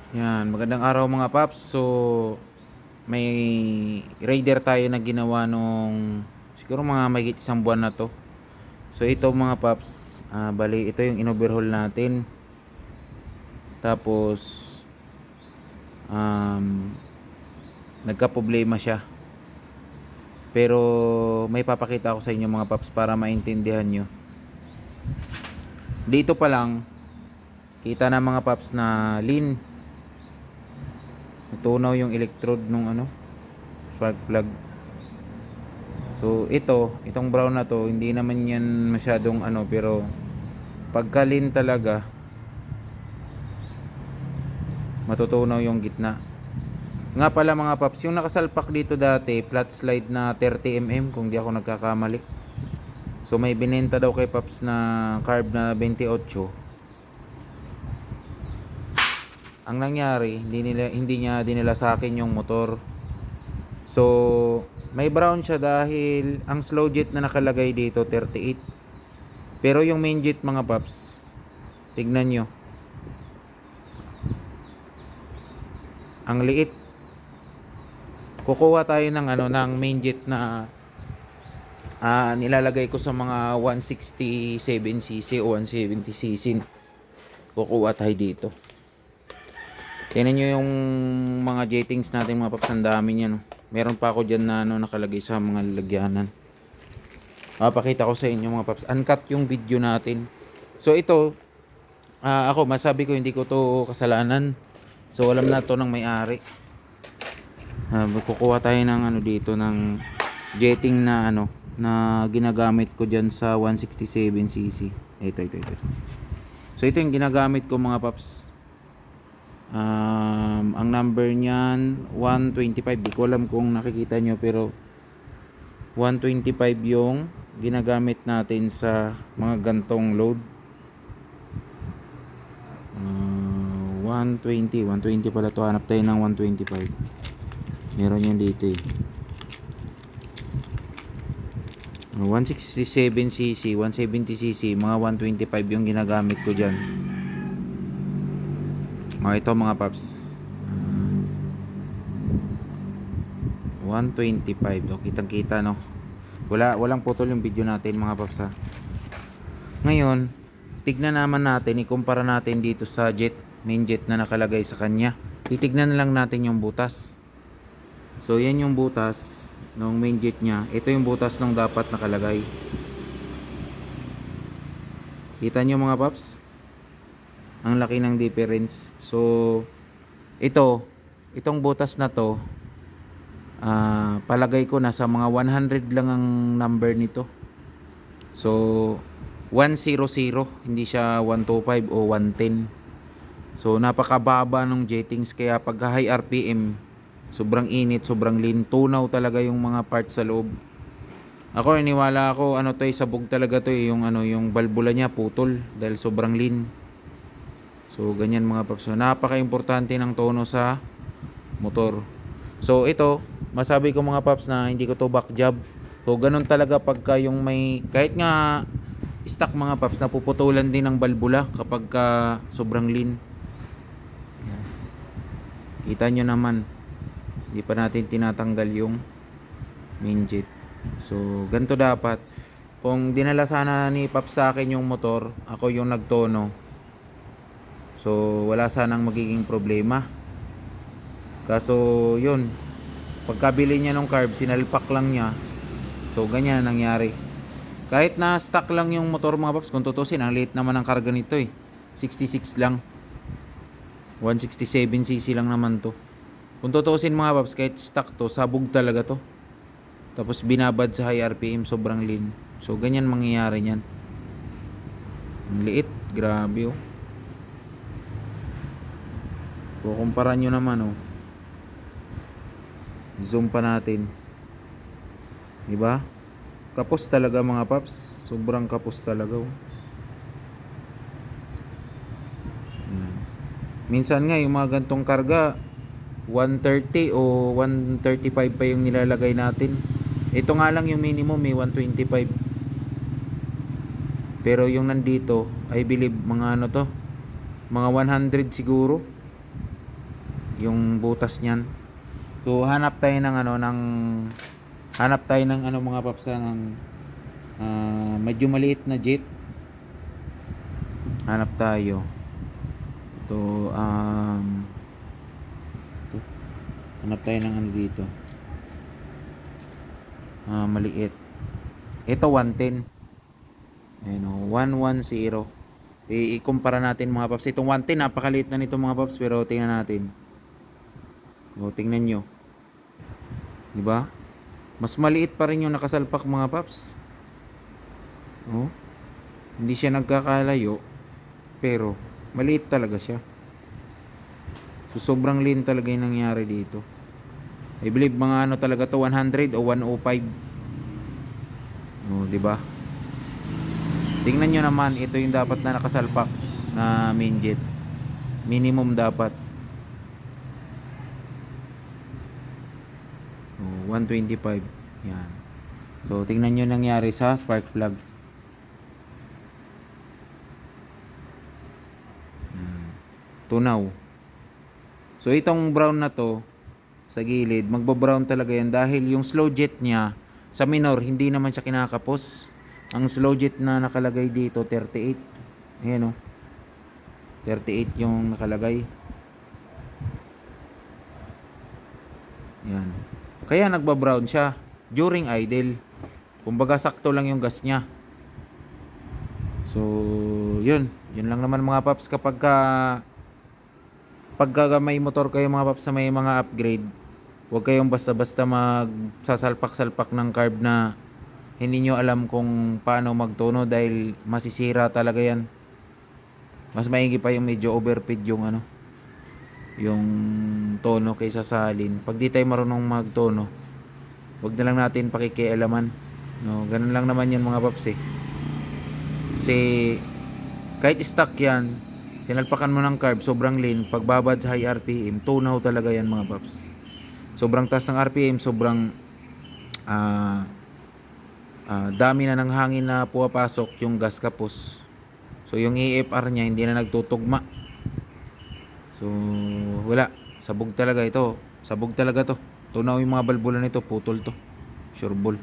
Yan, magandang araw mga paps. So, may raider tayo na ginawa nung siguro mga mahigit isang buwan na to. So, ito mga paps, bali ito yung in-overhaul natin. Tapos, um, nagka-problema siya. Pero, may papakita ako sa inyo mga paps para maintindihan nyo. Dito pa lang, kita na mga paps na lean. Natunaw yung electrode nung spark plug. So itong brown na to, hindi naman yan masyadong pero pagkalin talaga, matutunaw yung gitna. Nga pala mga paps, yung nakasalpak dito dati, flat slide na 30mm kung di ako nagkakamali. So may binenta daw kay paps na carb na 28. Ang nangyari, hindi niya dinala sa akin yung motor. So may brown siya dahil ang slow jet na nakalagay dito 38. Pero yung main jet mga paps, tignan nyo, ang liit. Kukuha tayo ng main jet na nilalagay ko sa mga 167cc o 170cc. Kukuha tayo dito. Tingnan nyo yung mga jettings natin mga paps, ang dami niya, no? Meron pa ako dyan na nakalagay sa mga lalagyanan. Papakita ko sa inyo mga paps. Uncut yung video natin. So ito, ako masabi ko hindi ko to kasalanan. So alam na to ng may-ari. Kukuha tayo ng dito ng jetting na na ginagamit ko diyan sa 167cc. Ito. So ito yung ginagamit ko mga paps. Ang number niyan 125. Di ko alam kung nakikita nyo, pero 125 yung ginagamit natin sa mga gantong load. 120 pala to. Hanap tayo ng 125. Meron yan dito eh. 167cc, 170cc, mga 125 yung ginagamit ko dyan. Ito mga paps, 125. Kitang kita, no? Walang putol yung video natin mga paps, ha. Ngayon, tignan naman natin, ikumpara natin dito sa main jet na nakalagay sa kanya. Titignan na lang natin yung butas. So yan yung butas ng main jet nya. Ito yung butas ng dapat nakalagay. Kita nyo mga paps, ang laki ng difference. So itong butas na to, palagay ko nasa mga 100 lang ang number nito. So 100, hindi siya 125 o 110. So napakababa ng jettings, kaya pag high RPM, sobrang init, sobrang lean, tunaw talaga yung mga parts sa loob. Ako iniwala ako to sabog talaga to yung yung valvula niya putol dahil sobrang lean. So ganyan mga paps. So napaka-importante ng tono sa motor. So ito, masabi ko mga paps na hindi ko to back job. So ganun talaga pagka yung may, kahit nga stock mga paps, napuputulan din ng valvula kapag sobrang lean. Kita nyo naman, hindi pa natin tinatanggal yung main jet. So ganito dapat. Kung dinala sana ni Paps sa akin yung motor, ako yung nagtono, so wala sanang magiging problema. Kaso yun, pagkabili niya ng carb, sinalpak lang niya. So ganyan ang nangyari. Kahit na stock lang yung motor mga paps, kung tutusin, ang liit naman ang karga nito eh. 66 lang. 167cc lang naman to. Kung tutusin mga paps, kahit stock to, sabog talaga to. Tapos binabad sa high RPM, sobrang lean. So ganyan mangyayari niyan. Ang liit, grabe oh. Kukumpara nyo naman oh. Zoom pa natin. Diba? Kapos talaga mga paps. Sobrang kapos talaga oh. Minsan nga yung mga gantong karga 130 o 135 pa yung nilalagay natin. Ito nga lang yung minimum may 125. Pero yung nandito, I believe mga mga 100 siguro. yung butas niyan. So hanap tayo ng ano mga paps ng medyo maliit na jet. Hanap tayo. To hanap tayo ng ano dito. Maliit. Ito 110. Ayun o, 110. I-kumpara natin mga paps. Itong 110 napakaliit na nito mga paps, pero tingnan natin. O, tingnan nyo. Diba? Mas maliit pa rin yung nakasalpak mga paps. O, hindi siya nagkakalayo, pero maliit talaga siya. So, sobrang lean talaga yung nangyari dito. I believe mga ano talaga to, 100 o 105. O, diba? Tingnan nyo naman, ito yung dapat na nakasalpak na main jet. Minimum dapat. O, 125. Yan. So, tingnan nyo nangyari sa spark plug. Tunaw. So, itong brown na to, sa gilid, magbo-brown talaga yan dahil yung slow jet niya sa minor hindi naman siya kinakapos. Ang slow jet na nakalagay dito 38. Ayan o, 38 yung nakalagay. Yan. Kaya nagba-brown siya during idle. Kumbaga sakto lang yung gas niya. So yun lang naman mga paps. Pagka may motor kayo mga paps sa may mga upgrade, huwag kayong basta-basta magsasalpak-salpak ng carb na hindi nyo alam kung paano magtono dahil masisira talaga yan. Mas maigi pa yung medyo overfeed yung yung tono kaysa sa halin. Pag di tayo marunong magtono, huwag na lang natin pakikialaman. No, ganun lang naman yan mga paps eh. Kasi kahit stock yan, sinalpakan mo ng carb, sobrang lean, pagbabad sa high RPM, tunaw talaga yan mga paps. Sobrang taas ng RPM, sobrang dami na ng hangin na pumapasok, yung gas kapos. So yung AFR niya hindi na nagtutugma. So wala, sabog talaga ito. Sabog talaga to. Tunaw yung mga balbula nito, putol to. Sure ball.